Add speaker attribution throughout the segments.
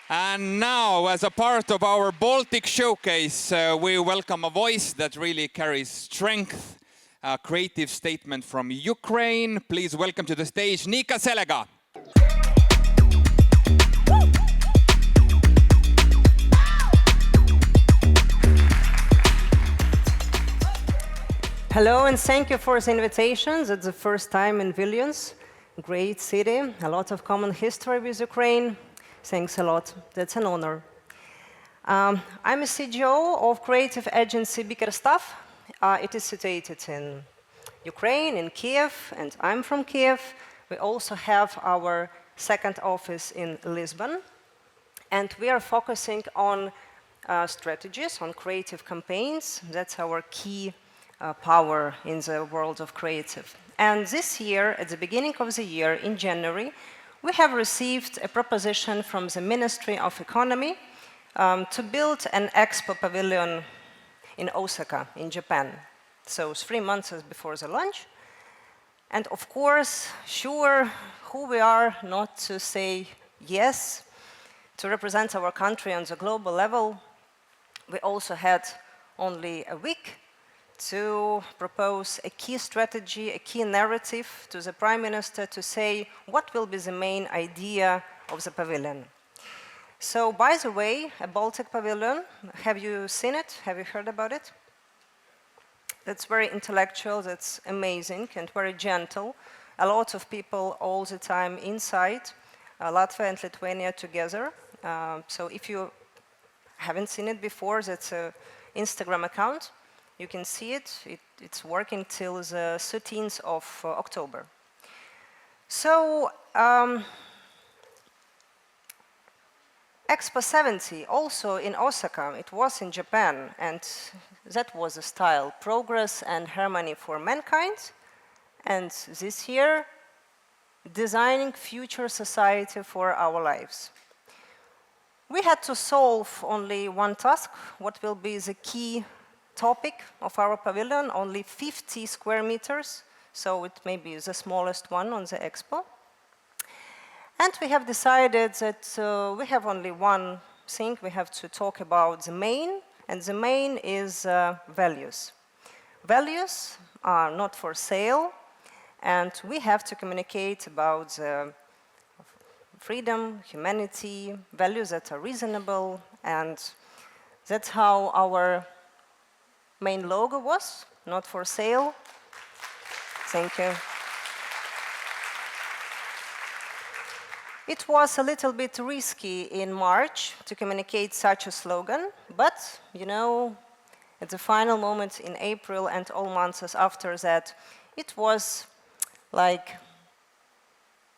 Speaker 1: And now, as a part of our Baltic showcase, we welcome a voice that really carries strength, a creative statement from Ukraine. Please welcome to the stage Nika Selega.
Speaker 2: Hello, and thank you for the invitations. It's the first time in Vilnius, great city, a lot of common history with Ukraine. Thanks a lot. That's an honor. I'm a CGO of creative agency Bickerstaff. It is situated in Ukraine, in Kiev, and I'm from Kiev. We also have our second office in Lisbon, and we are focusing on strategies, on creative campaigns. That's our key power in the world of creative. And this year, at the beginning of the year, in January, we have received a proposition from the Ministry of Economy to build an Expo pavilion in Osaka, in Japan. So 3 months before the launch. And of course, sure, who we are not to say yes to represent our country on the global level. We also had only a week to propose a key strategy, a key narrative to the Prime Minister to say what will be the main idea of the pavilion. So, by the way, a Baltic pavilion, have you seen it? Have you heard about it? That's very intellectual, that's amazing and very gentle. A lot of people all the time inside, Latvia and Lithuania together. So if you haven't seen it before, that's an Instagram account. You can see it. It's working till the 13th of October. So, Expo 70, also in Osaka, it was in Japan, and that was the style, progress and harmony for mankind. And this year, designing future society for our lives. We had to solve only one task, what will be the key topic of our pavilion, only 50 square meters, so it may be the smallest one on the Expo. And we have decided that we have only one thing, we have to talk about the main, and the main is values. Values are not for sale, and we have to communicate about freedom, humanity, values that are reasonable, and that's how our main logo was, not for sale. Thank you. It was a little bit risky in March to communicate such a slogan, but, you know, at the final moment in April and all months after that, it was like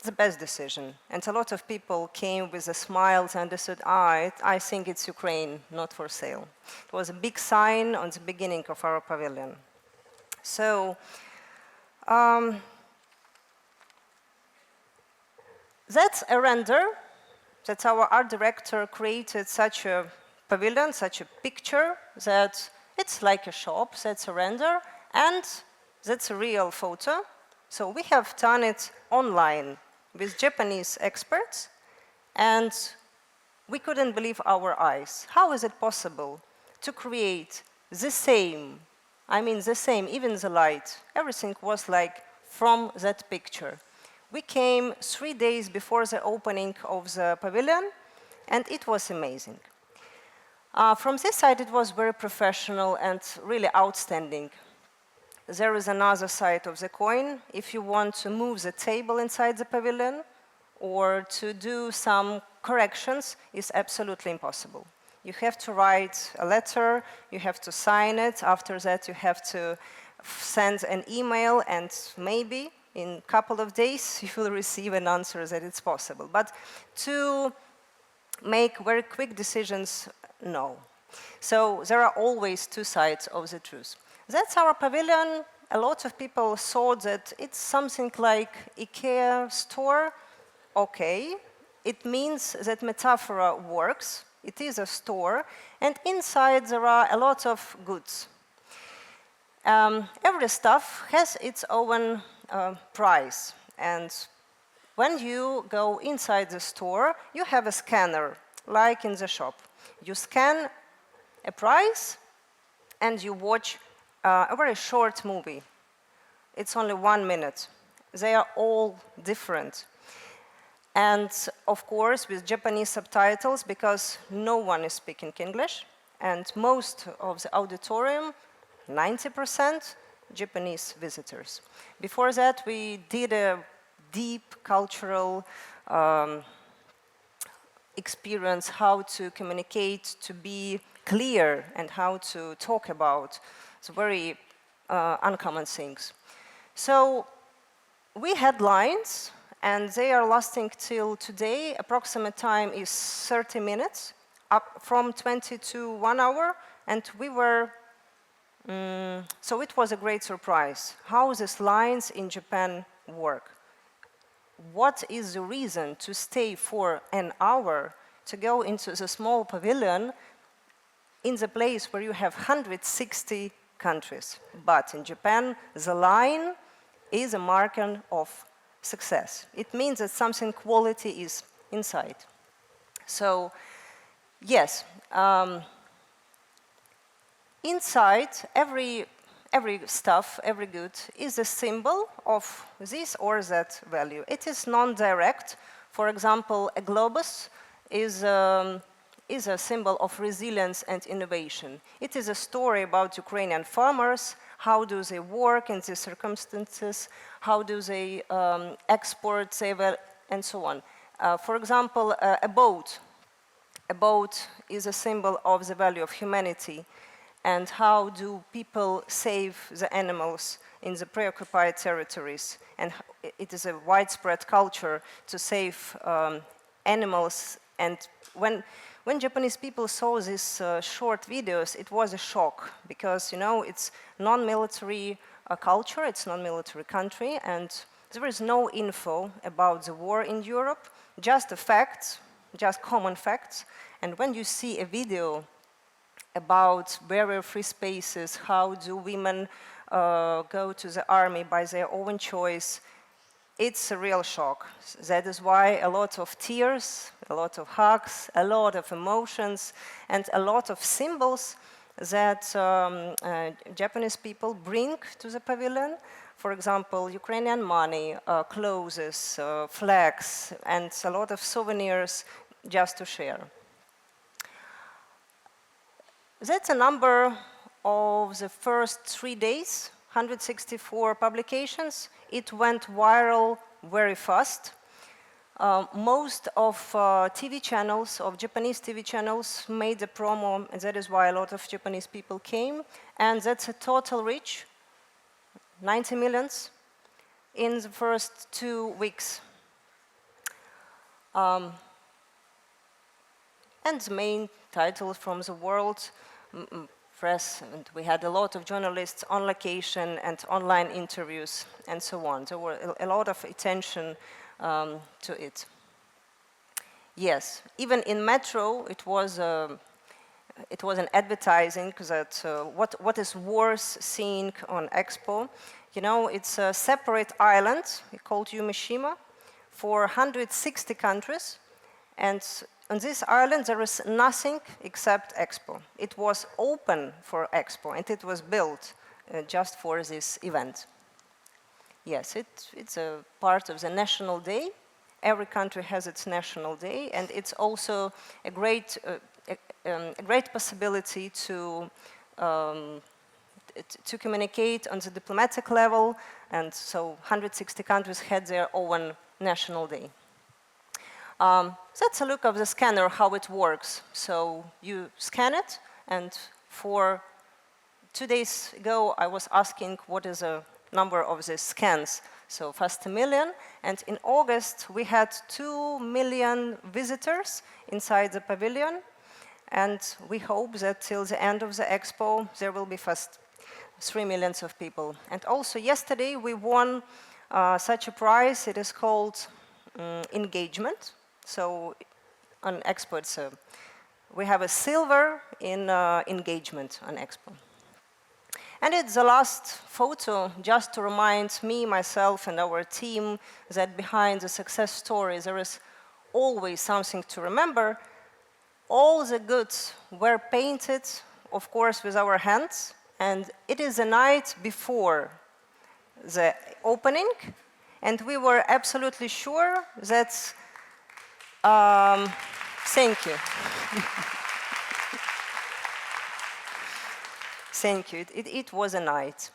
Speaker 2: the best decision. And a lot of people came with a smile and they said, I think it's Ukraine, not for sale. It was a big sign on the beginning of our pavilion. So, that's a render. That's our art director created such a pavilion, such a picture, that it's like a shop, that's a render, and that's a real photo. So we have done it online with Japanese experts, and we couldn't believe our eyes. How is it possible to create the same, even the light, everything was like from that picture. We came 3 days before the opening of the pavilion, and it was amazing. From this side, it was very professional and really outstanding. There is another side of the coin. If you want to move the table inside the pavilion or to do some corrections, it's absolutely impossible. You have to write a letter, you have to sign it. After that, you have to send an email, and maybe in a couple of days, you will receive an answer that it's possible. But to make very quick decisions, no. So there are always two sides of the truth. That's our pavilion. A lot of people thought that it's something like IKEA store. Okay, it means that metaphor works. It is a store, and inside there are a lot of goods. Every stuff has its own price, and when you go inside the store, you have a scanner. like in the shop. You scan a price and you watch a very short movie. It's only 1 minute. They are all different. And of course, with Japanese subtitles, because no one is speaking English, and most of the auditorium, 90%, Japanese visitors. Before that, we did a deep cultural experience, how to communicate, to be clear, and how to talk about the very uncommon things. So we had lines, and they are lasting till today. Approximate time is 30 minutes, up from 20 to 1 hour, and we were, so it was a great surprise how these lines in Japan work. What is the reason to stay for an hour to go into the small pavilion in the place where you have 160 countries? But in Japan, the line is a marker of success. It means that something quality is inside. So, yes, inside every stuff, every good, is a symbol of this or that value. It is non-direct. For example, a globus is a symbol of resilience and innovation. It is a story about Ukrainian farmers. How do they work in these circumstances? How do they export, and so on. For example, a boat. A boat is a symbol of the value of humanity. And how do people save the animals in the preoccupied territories? And it is a widespread culture to save animals. And when Japanese people saw these short videos, it was a shock because, you know, it's non-military culture, it's non-military country, and there is no info about the war in Europe, just the facts, just common facts. And when you see a video about barrier-free spaces, how do women go to the army by their own choice, it's a real shock. That is why a lot of tears, a lot of hugs, a lot of emotions, and a lot of symbols that Japanese people bring to the pavilion. For example, Ukrainian money, clothes, flags, and a lot of souvenirs just to share. That's a number of the first 3 days, 164 publications. It went viral very fast. Most of TV channels, of Japanese TV channels, made the promo, and that is why a lot of Japanese people came. And that's a total reach, 90 millions in the first 2 weeks. And the main titles from the world press, and we had a lot of journalists on location and online interviews and so on. There were a lot of attention to it. Yes, even in Metro, it was an advertising that what is worth seeing on Expo. You know, it's a separate island called Yumeshima for 160 countries, and on this island, there is nothing except Expo. It was open for Expo, and it was built just for this event. Yes, it's a part of the national day. Every country has its national day, and it's also a great possibility to communicate on the diplomatic level, and so 160 countries had their own national day. That's a look of the scanner, how it works. So you scan it, and for 2 days ago, I was asking what is the number of the scans. So first 1 million, and in August, we had 2 million visitors inside the pavilion, and we hope that till the end of the Expo, there will be first 3 million of people. And also yesterday, we won such a prize. It is called engagement. So on Expo, we have a silver in engagement on Expo. And it's the last photo just to remind me, myself, and our team that behind the success story, there is always something to remember. All the goods were painted, of course, with our hands, and it is the night before the opening, and we were absolutely sure that, thank you. Thank you. It was a night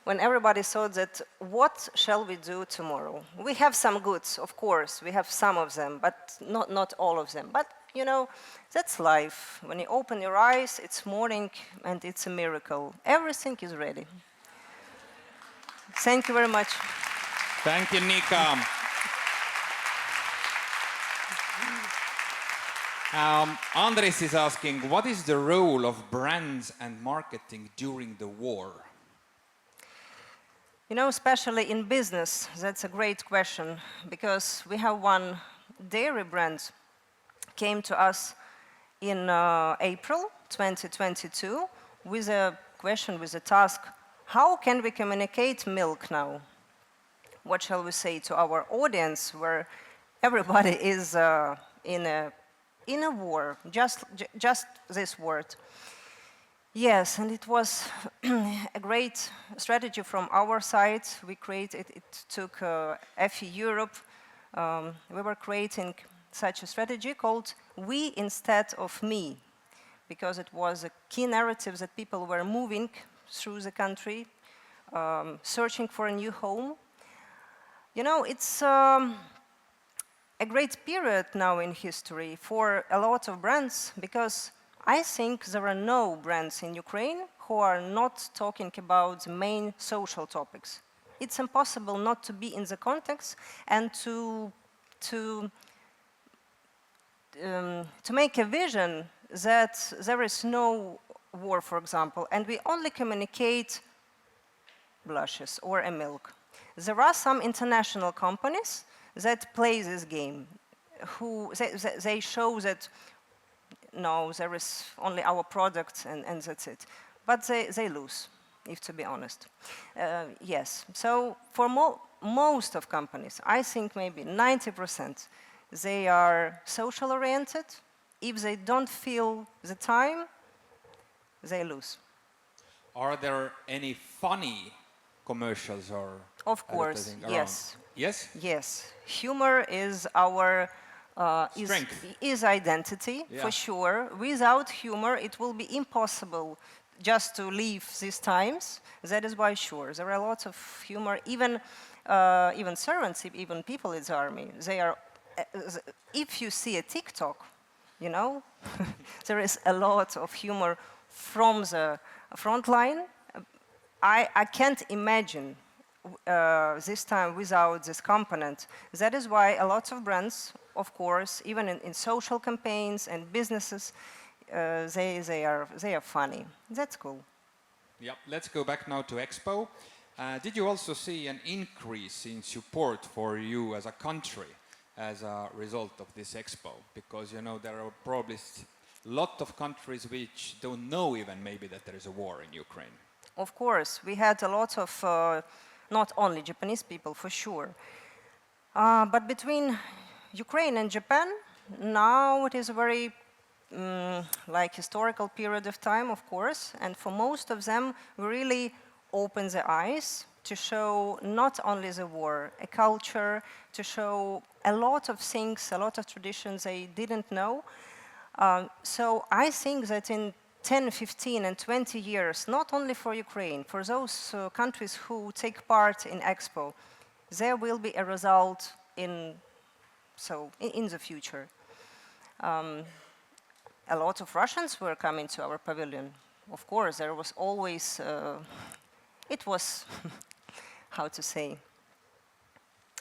Speaker 2: when everybody thought that, what shall we do tomorrow? We have some goods, of course, we have some of them, but not all of them. But, you know, that's life. When you open your eyes, it's morning and it's a miracle. Everything is ready. Thank you very much.
Speaker 1: Thank you, Nika. Andres is asking, what is the role of brands and marketing during the war?
Speaker 2: You know, especially in business, that's a great question, because we have one dairy brand came to us in April 2022 with a question, with a task, how can we communicate milk now? What shall we say to our audience where everybody is in a war, just this word. Yes, and it was a great strategy from our side. We created, it took FE Europe. We were creating such a strategy called We Instead of Me, because it was a key narrative that people were moving through the country, searching for a new home. You know, it's a great period now in history for a lot of brands, because I think there are no brands in Ukraine who are not talking about the main social topics. It's impossible not to be in the context and to make a vision that there is no war, for example, and we only communicate blushes or a milk. There are some international companies that play this game, who they show that no, there is only our product and that's it. But they lose, if to be honest. Yes, so for most of companies, I think maybe 90%, they are social oriented. If they don't feel the time, they lose.
Speaker 1: Are there any funny commercials or
Speaker 2: Of course,
Speaker 1: advertising around?
Speaker 2: yes.
Speaker 1: Yes?
Speaker 2: Yes, humor is our
Speaker 1: Strength.
Speaker 2: is identity,
Speaker 1: Yeah.
Speaker 2: for sure. Without humor, it will be impossible just to live these times. That is why, sure, there are lots of humor. Even servants, even people in the army, they are. If you see a TikTok, you know, there is a lot of humor from the front line. I can't imagine this time without this component. That is why a lot of brands, of course, even in social campaigns and businesses, they are funny. That's cool.
Speaker 1: Yep. Let's go back now to Expo. Did you also see an increase in support for you as a country as a result of this Expo? Because, you know, there are probably a lot of countries which don't know even maybe that there is a war in Ukraine.
Speaker 2: Of course, we had a lot of, not only Japanese people, for sure. But between Ukraine and Japan, now it is a very like historical period of time, of course, and for most of them, we really open the eyes to show not only the war, a culture, to show a lot of things, a lot of traditions they didn't know. So I think that in 10, 15, and 20 years, not only for Ukraine, for those countries who take part in Expo, there will be a result in the future. A lot of Russians were coming to our pavilion. Of course, there was always, it was, how to say,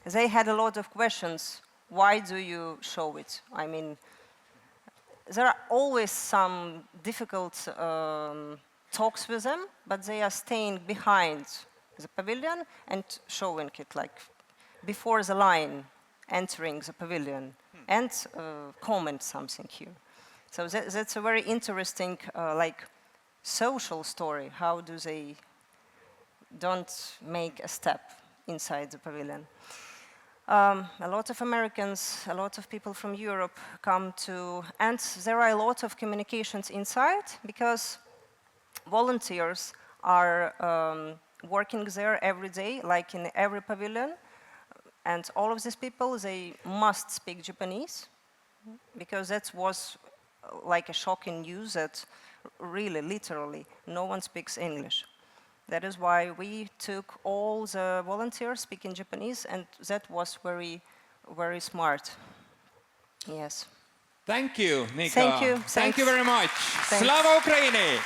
Speaker 2: they had a lot of questions. Why do you show it? I mean, there are always some difficult talks with them, but they are staying behind the pavilion and showing it, like before the line, entering the pavilion, and comment something here. So that's a very interesting, like, social story. How do they don't make a step inside the pavilion? A lot of Americans, a lot of people from Europe come to, and there are a lot of communications inside because volunteers are working there every day, like in every pavilion. And all of these people, they must speak Japanese because that was like a shocking news that really, literally, no one speaks English. That is why we took all the volunteers speaking Japanese, and that was very, very smart. Yes.
Speaker 1: Thank you, Nika.
Speaker 2: Thank you.
Speaker 1: Thank you very much.
Speaker 2: Thanks.
Speaker 1: Slava Ukraini!